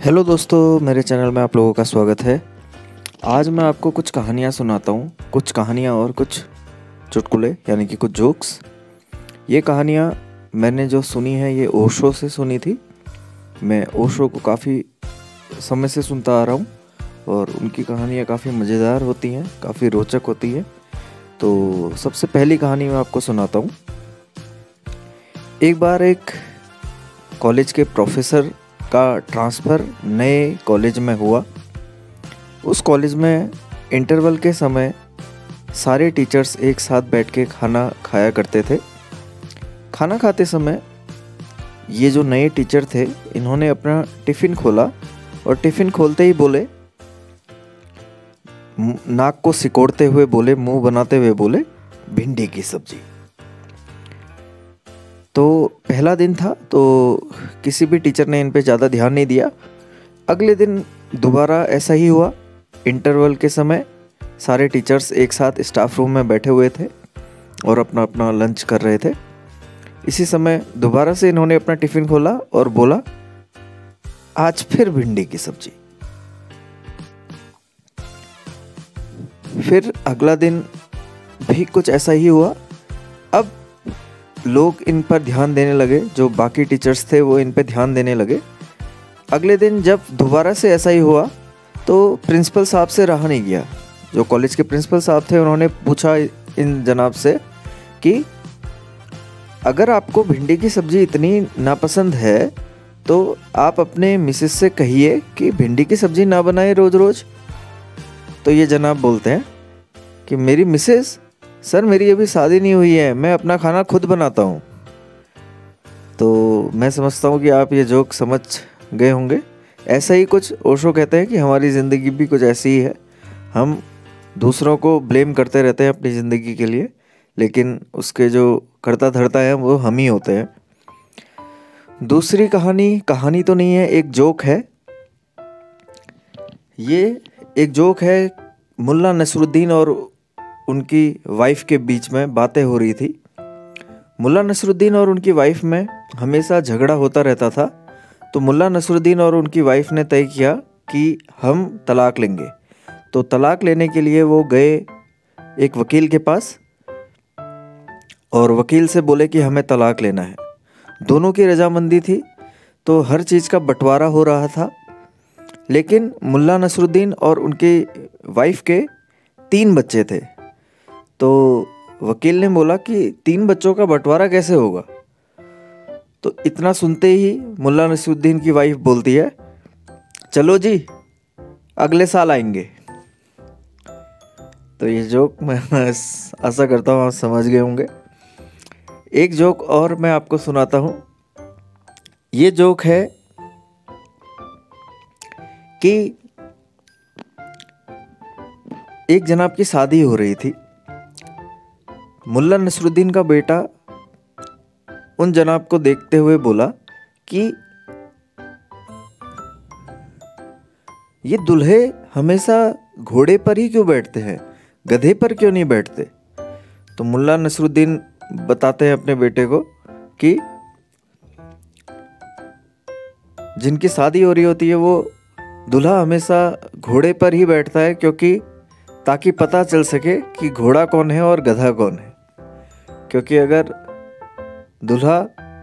Hello दोस्तों, मेरे channel में आप लोगों का स्वागत है। आज मैं आपको कुछ कहानियाँ सुनाता हूँ, कुछ कहानियाँ और कुछ चुटकुले यानी कि कुछ जोक्स। ये कहानियाँ मैंने जो सुनी है ये ओशो से सुनी थी। मैं ओशो को काफ़ी समय से सुनता आ रहा हूँ और उनकी कहानियाँ काफ़ी मज़ेदार होती हैं, काफ़ी रोचक होती हैं। तो सबसे पहली कहानी मैं आपको सुनाता हूँ। एक बार एक कॉलेज के प्रोफेसर का ट्रांसफ़र नए कॉलेज में हुआ। उस कॉलेज में इंटरवल के समय सारे टीचर्स एक साथ बैठ के खाना खाया करते थे। खाना खाते समय ये जो नए टीचर थे, इन्होंने अपना टिफ़िन खोला और टिफ़िन खोलते ही बोले, नाक को सिकोड़ते हुए बोले, मुंह बनाते हुए बोले, भिंडी की सब्जी। तो पहला दिन था तो किसी भी टीचर ने इन पे ज़्यादा ध्यान नहीं दिया। अगले दिन दोबारा ऐसा ही हुआ। इंटरवल के समय सारे टीचर्स एक साथ स्टाफ रूम में बैठे हुए थे और अपना अपना लंच कर रहे थे। इसी समय दोबारा से इन्होंने अपना टिफ़िन खोला और बोला, आज फिर भिंडी की सब्जी। फिर अगला दिन भी कुछ ऐसा ही हुआ। अब लोग इन पर ध्यान देने लगे, जो बाकी टीचर्स थे वो इन पर ध्यान देने लगे। अगले दिन जब दोबारा से ऐसा ही हुआ तो प्रिंसिपल साहब से रहा नहीं गया। जो कॉलेज के प्रिंसिपल साहब थे उन्होंने पूछा इन जनाब से कि अगर आपको भिंडी की सब्ज़ी इतनी नापसंद है तो आप अपने मिसेस से कहिए कि भिंडी की सब्ज़ी ना बनाए रोज़ रोज़। तो ये जनाब बोलते हैं कि मेरी मिसेस, सर मेरी अभी शादी नहीं हुई है, मैं अपना खाना खुद बनाता हूँ। तो मैं समझता हूँ कि आप ये जोक समझ गए होंगे। ऐसा ही कुछ ओशो कहते हैं कि हमारी ज़िंदगी भी कुछ ऐसी ही है। हम दूसरों को ब्लेम करते रहते हैं अपनी ज़िंदगी के लिए, लेकिन उसके जो करता धरता है वो हम ही होते हैं। दूसरी कहानी तो नहीं है, एक जोक है। ये एक जोक है, मुल्ला नसरुद्दीन और उनकी वाइफ के बीच में बातें हो रही थी। मुल्ला नसरुद्दीन और उनकी वाइफ में हमेशा झगड़ा होता रहता था। तो मुल्ला नसरुद्दीन और उनकी वाइफ ने तय किया कि हम तलाक लेंगे। तो तलाक लेने के लिए वो गए एक वकील के पास और वकील से बोले कि हमें तलाक लेना है। दोनों की रजामंदी थी तो हर चीज़ का बंटवारा हो रहा था। लेकिन मुल्ला नसरुद्दीन और उनकी वाइफ के 3 बच्चे थे। तो वकील ने बोला कि 3 बच्चों का बंटवारा कैसे होगा। तो इतना सुनते ही मुल्ला नसरुद्दीन की वाइफ बोलती है, चलो जी अगले साल आएंगे। तो ये जोक मैं आशा करता हूँ आप समझ गए होंगे। एक जोक और मैं आपको सुनाता हूँ। ये जोक है कि एक जनाब की शादी हो रही थी। मुल्ला नसरुद्दीन का बेटा उन जनाब को देखते हुए बोला कि ये दूल्हे हमेशा घोड़े पर ही क्यों बैठते हैं, गधे पर क्यों नहीं बैठते। तो मुल्ला नसरुद्दीन बताते हैं अपने बेटे को कि जिनकी शादी हो रही होती है वो दूल्हा हमेशा घोड़े पर ही बैठता है, क्योंकि ताकि पता चल सके कि घोड़ा कौन है और गधा कौन है। क्योंकि अगर दूल्हा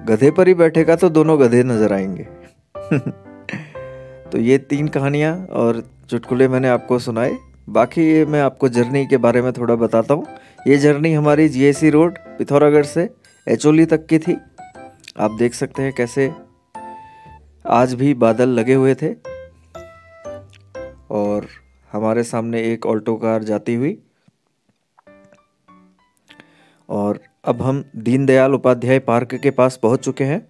गधे पर ही बैठेगा तो दोनों गधे नजर आएंगे। तो ये 3 कहानियाँ और चुटकुले मैंने आपको सुनाए। बाकी ये मैं आपको जर्नी के बारे में थोड़ा बताता हूँ। ये जर्नी हमारी जीएसी रोड पिथौरागढ़ से एचोली तक की थी। आप देख सकते हैं कैसे आज भी बादल लगे हुए थे और हमारे सामने एक ऑल्टो कार जाती हुई। और अब हम दीनदयाल उपाध्याय पार्क के पास पहुंच चुके हैं।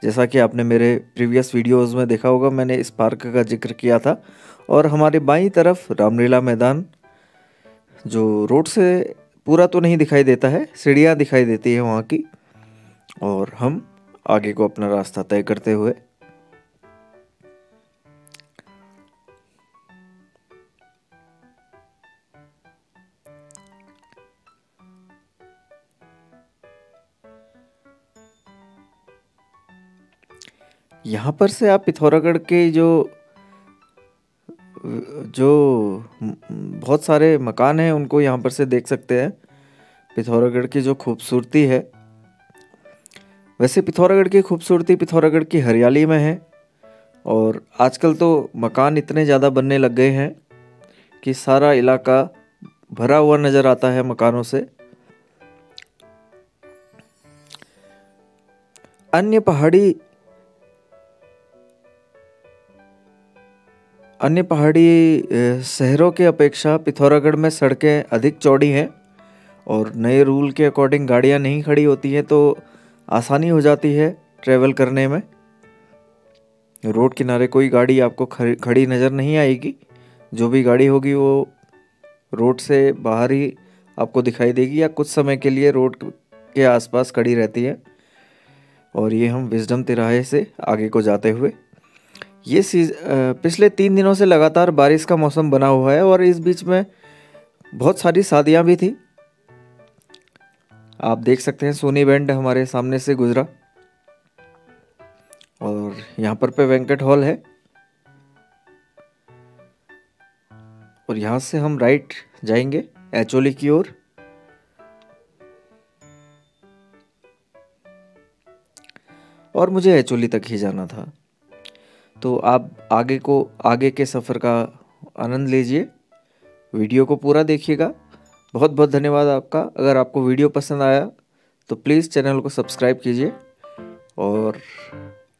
जैसा कि आपने मेरे प्रीवियस वीडियोस में देखा होगा, मैंने इस पार्क का जिक्र किया था। और हमारे बाईं तरफ रामलीला मैदान, जो रोड से पूरा तो नहीं दिखाई देता है, सीढ़ियाँ दिखाई देती है वहाँ की। और हम आगे को अपना रास्ता तय करते हुए यहाँ पर से आप पिथौरागढ़ के जो जो बहुत सारे मकान हैं उनको यहाँ पर से देख सकते हैं। पिथौरागढ़ की जो खूबसूरती है, वैसे पिथौरागढ़ की खूबसूरती पिथौरागढ़ की हरियाली में है। और आजकल तो मकान इतने ज़्यादा बनने लग गए हैं कि सारा इलाका भरा हुआ नज़र आता है मकानों से। अन्य पहाड़ी शहरों के अपेक्षा पिथौरागढ़ में सड़कें अधिक चौड़ी हैं और नए रूल के अकॉर्डिंग गाड़ियां नहीं खड़ी होती हैं, तो आसानी हो जाती है ट्रैवल करने में। रोड किनारे कोई गाड़ी आपको खड़ी नज़र नहीं आएगी। जो भी गाड़ी होगी वो रोड से बाहर ही आपको दिखाई देगी या कुछ समय के लिए रोड के आसपास खड़ी रहती है। और ये हम विजडम तिराहे से आगे को जाते हुए, ये पिछले 3 दिनों से लगातार बारिश का मौसम बना हुआ है और इस बीच में बहुत सारी शादियां भी थी। आप देख सकते हैं सोनी बैंड हमारे सामने से गुजरा और यहाँ पे वेंकट हॉल है और यहाँ से हम राइट जाएंगे एचोली की ओर। और मुझे एचोली तक ही जाना था, तो आप आगे के सफ़र का आनंद लीजिए। वीडियो को पूरा देखिएगा। बहुत बहुत धन्यवाद आपका। अगर आपको वीडियो पसंद आया तो प्लीज़ चैनल को सब्सक्राइब कीजिए और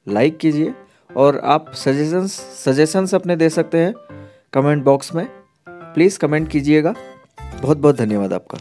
लाइक कीजिए। और आप सजेशंस अपने दे सकते हैं कमेंट बॉक्स में। प्लीज़ कमेंट कीजिएगा। बहुत बहुत धन्यवाद आपका।